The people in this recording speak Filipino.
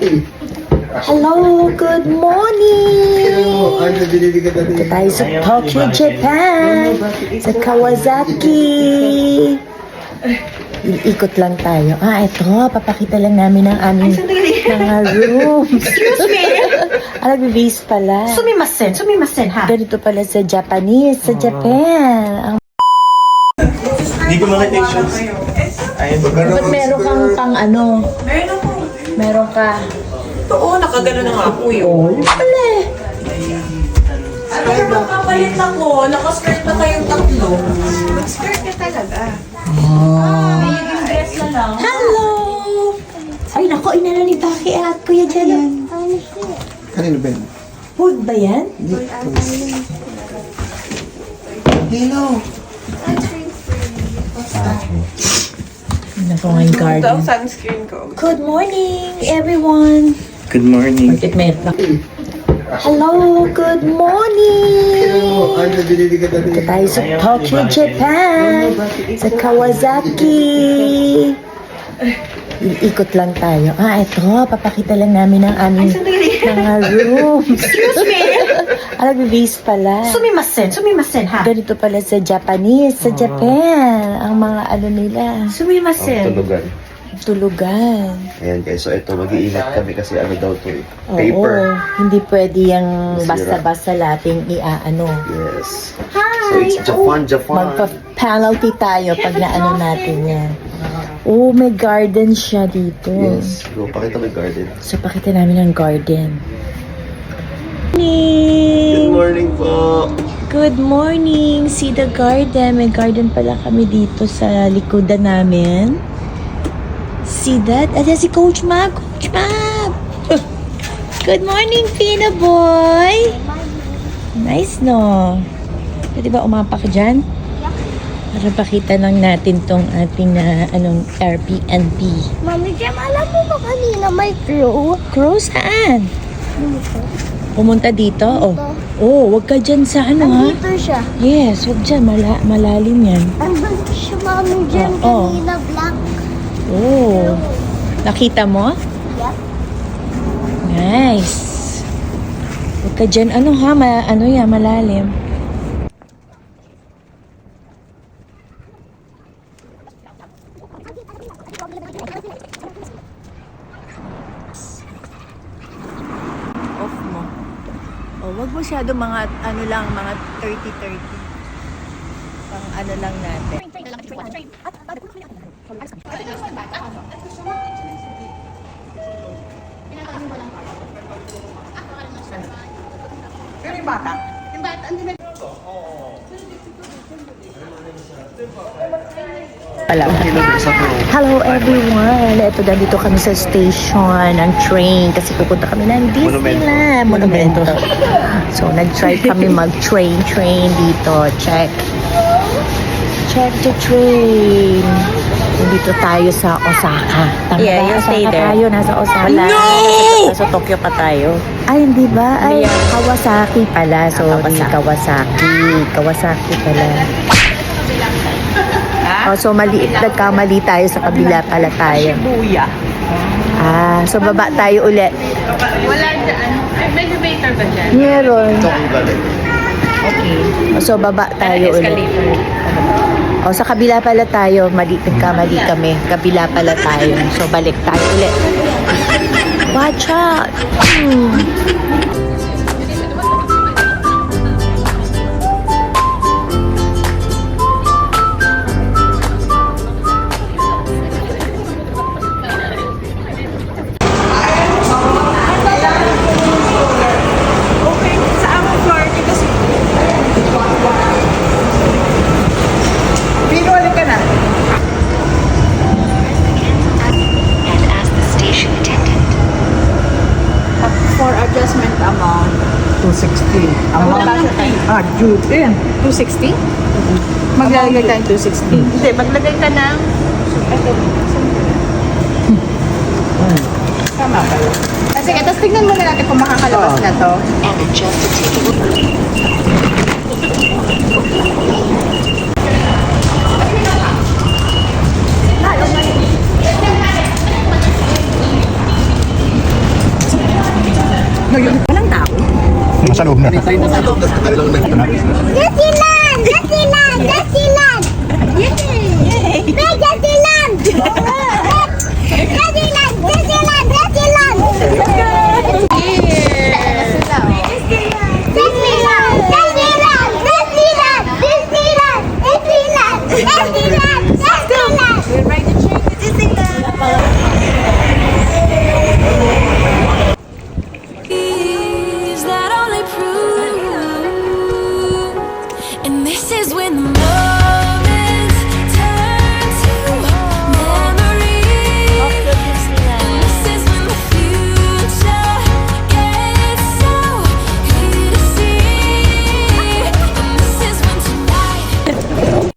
Hello, good morning! Ito tayo sa Tokyo, Japan! Sa Kawasaki! Ikot lang tayo. Ito, papakita lang namin ang aming mga rooms. Excuse me! Nag-base pala. Sumimasen, ha? Ganito pala sa Japanese, sa Japan. Hindi ko makita yung shoes. Ay, Ba't meron kang pang ano? Meron ako. Meron ka? Oo, nakagano na nga po yun. Wala eh. Ano yung makapalit ako? Nakaskirt na kayong tatlo. Mag-skirt ka talaga. Nagiging dress na lang. Hello! Ay, nako, inala ni Baki at Kuya Jan. kanino ba yun? Huwag ba yan? Dino! Ano po nga yung garden? Sunscreen ko. Good morning, everyone! Good morning. Bakit meron na? Hello, good morning! Ito tayo sa Tokyo, Japan! Sa Kawasaki! Ikot lang tayo. Ito, papakita lang namin ang aming mga rooms. Excuse me! Nag-base pala. Sumimasen, ha? Ganito pala sa Japanese, sa Japan. Ang mga ano nila, Sumimasen. Tulugan. tulugan. Ayan guys, so ito, mag-iingat kami kasi ano daw to eh. Oo, Paper. hindi pwede yung Masira. basta-basta nating iaano. Yes. So it's Japan. Magpa-penalty tayo pag naano natin yan. Oh, may garden siya dito. Yes. Go, pakita mo yung garden. So, pakita namin ang garden. Good morning po! Good morning! See the garden. May garden pala kami dito sa likodan namin. See that? Ayan si Coach Mab. Coach Mab! Good morning, Pina boy! Nice, no? Pwede ba umapak dyan? Para pakita lang natin tong ating Airbnb. Mami Jem, alam mo ba kanina may crow? Crow, saan? Dito. Pumunta dito? Wag ka dyan sa ano, ha? Andito siya. Yes, wag dyan. Malalim yan. Andun siya, Mami Jem, Oo. kanina black. Nakita mo? Yep. Nice. Huwag ka dyan, malalim. Off mo. Wag masyado mga, mga 30-30. Pang lang natin. Pero yung bata? Hello everyone! Ito dito kami sa station ng train kasi pupunta kami ng Disneyland. Monumento. So nag-try kami mag-train dito. Check the train. Nandito tayo sa Osaka. Tama Yeah, ba? you stay Osaka there. tayo, nasa Osaka. Nasa Tokyo pa tayo. Ay, hindi ba? Ay, Kawasaki pala. Sorry, Kawasaki pala. So nagkamali tayo sa kabila pala tayo. Shibuya. So baba tayo ulit. Wala dyan. May elevator ba dyan? Meron. Okay. So baba tayo ulit. Escalator. Sa kabila pala tayo. Nagkamali kami. Kabila pala tayo. So balik tayo ulit. Watch out! Okay, sa among floor, kasi... Pino, ulit ka na. And ask the station attendant. For adjustment amount. 260. June. 260? Maglalagay tayo 260. Hindi, maglagay ka ng... Tama pala. Sige, tapos tignan muna natin kung makakalabas na to. And adjust the ticket. Walang tao. Nasa loob na. Disneyland! Disneyland! Disneyland! Yay! Disneyland!